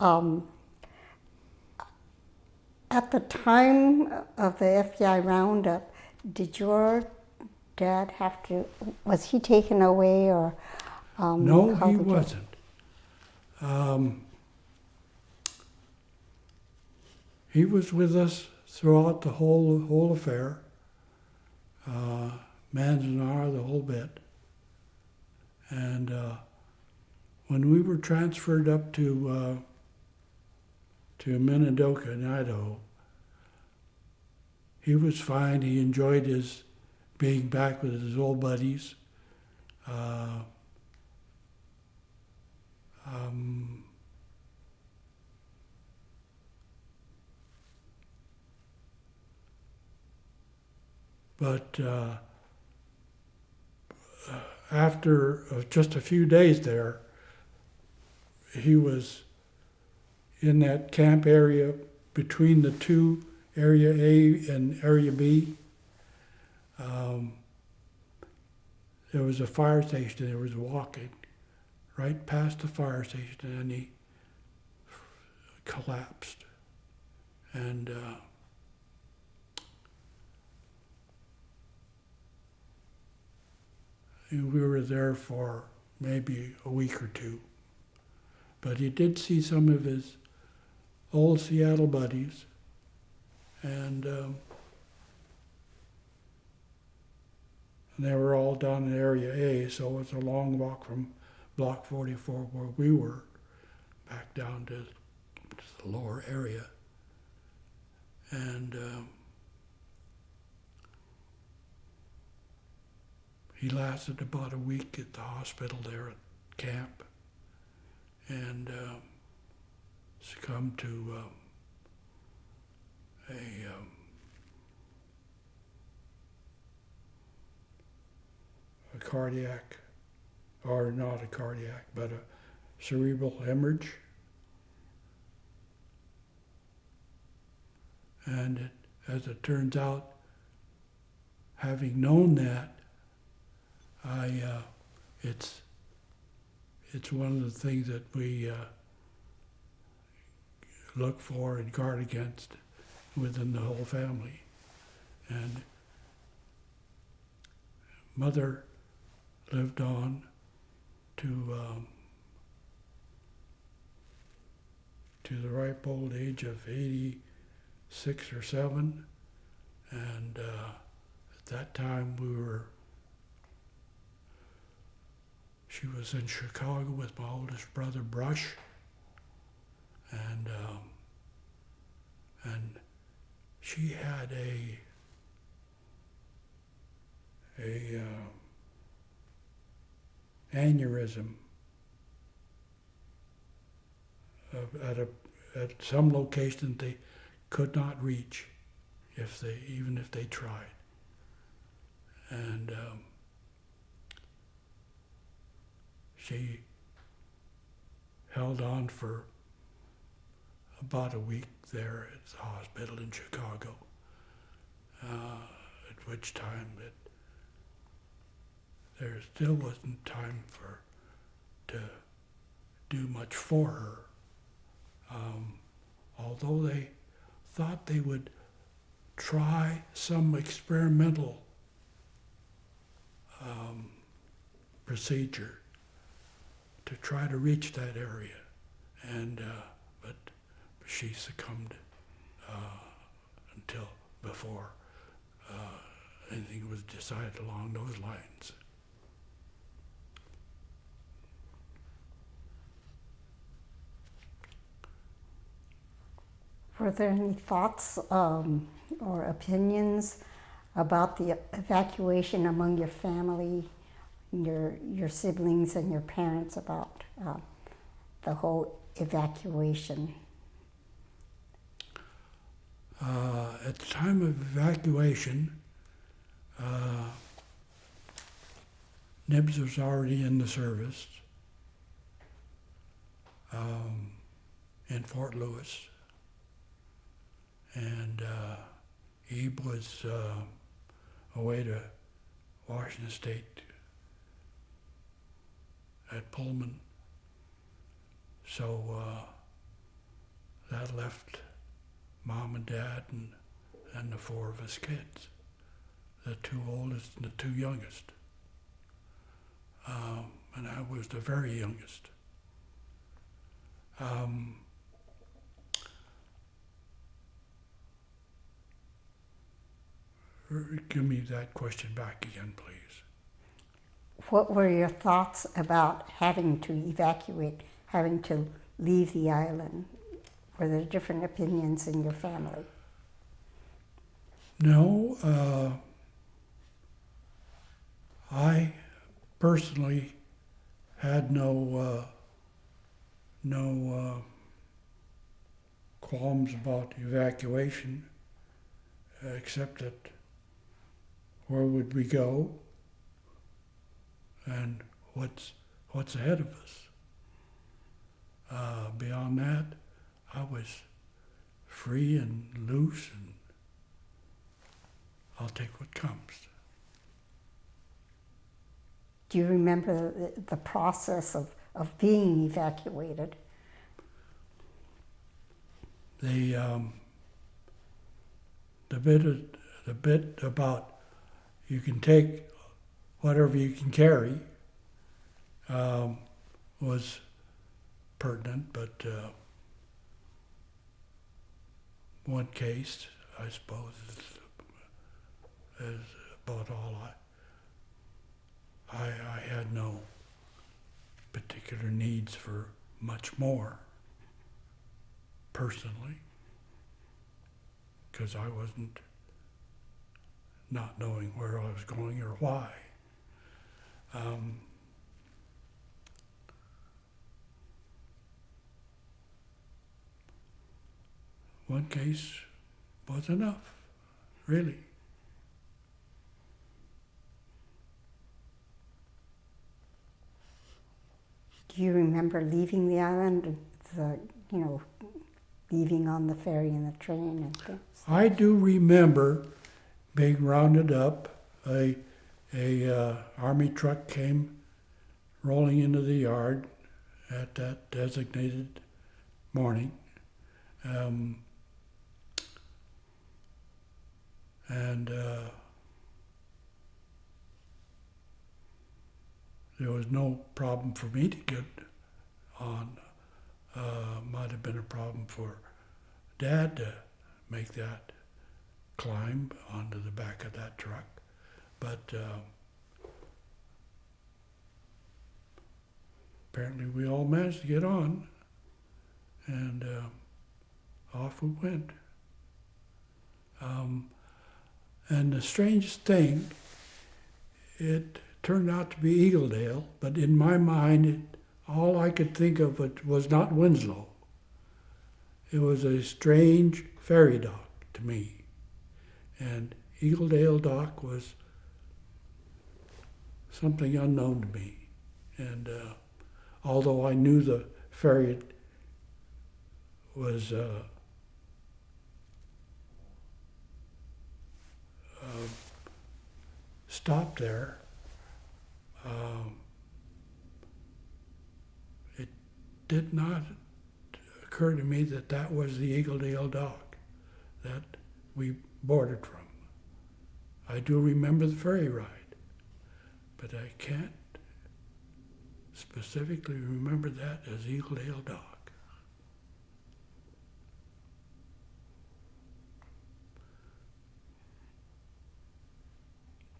Um, at the time of the FBI roundup, did your dad have to, was he taken away or No, how he did you? wasn't. He was with us throughout the whole affair, manzanar, the whole bit. And when we were transferred up to Minidoka in Idaho, he was fine. He enjoyed his being back with his old buddies. But after just a few days there, he was in that camp area between the two, Area A and Area B. There was a fire station. There was walking right past the fire station, and he collapsed. And we were there for maybe a week or two. But he did see some of his old Seattle buddies, and they were all down in Area A, so it's a long walk from Block 44 where we were back down to the lower area. And he lasted about a week at the hospital there at camp, and succumbed to a cardiac, or not a cardiac, but a cerebral hemorrhage. And as it turns out, having known that, it's one of the things that we look for and guard against within the whole family. And Mother lived on to the ripe old age of 86 or 7, and at that time she was in Chicago with my oldest brother Brush, and she had a aneurysm at some location they could not reach even if they tried. And she held on for about a week there at the hospital in Chicago, at which time there still wasn't time to do much for her. Although they thought they would try some experimental procedure to try to reach that area, and but she succumbed until before anything was decided along those lines. Were there any thoughts or opinions about the evacuation among your family, your siblings and your parents about the whole evacuation? At the time of evacuation, Nibs was already in the service in Fort Lewis, and Ebe was away to Washington State at Pullman. So left Mom and Dad and the four of us kids, the two oldest and the two youngest. And I was the very youngest. Give me that question back again, please. What were your thoughts about having to evacuate, having to leave the island? Were there different opinions in your family? No, I personally had no qualms about evacuation, except that where would we go and what's ahead of us. Beyond that, I was free and loose, and I'll take what comes. Do you remember the process of being evacuated? The bit about you can take whatever you can carry was pertinent, but one case, I suppose, is about all I had no particular needs for much more, personally, because I wasn't not knowing where I was going or why. One case was enough, really. Do you remember leaving the island, leaving on the ferry and the train and things? I do remember being rounded up. A army truck came rolling into the yard at that designated morning. There was no problem for me to get on. Might have been a problem for Dad to make that climb onto the back of that truck. But apparently we all managed to get on, and off we went. And the strangest thing, it turned out to be Eagledale, but in my mind, all I could think of it was not Winslow. It was a strange ferry dock to me. And Eagledale Dock was something unknown to me. And although I knew the ferry was stopped there, it did not occur to me that that was the Eagledale Dock that we boarded from. I do remember the ferry ride, but I can't specifically remember that as Eagledale Dock.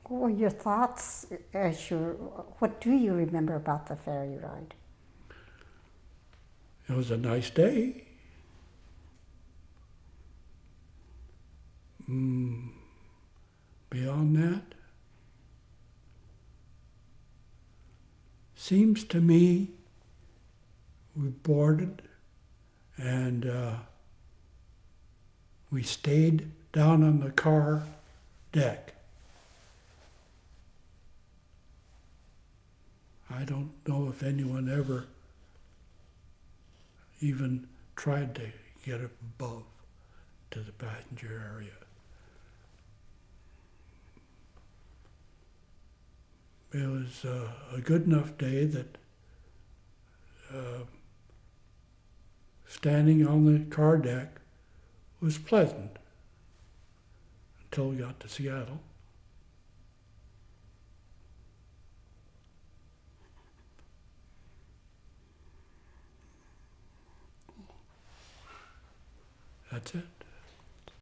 What were your thoughts what do you remember about the ferry ride? It was a nice day. Beyond that, seems to me we boarded and we stayed down on the car deck. I don't know if anyone ever even tried to get up above to the passenger area. It was a good enough day that standing on the car deck was pleasant until we got to Seattle. That's it.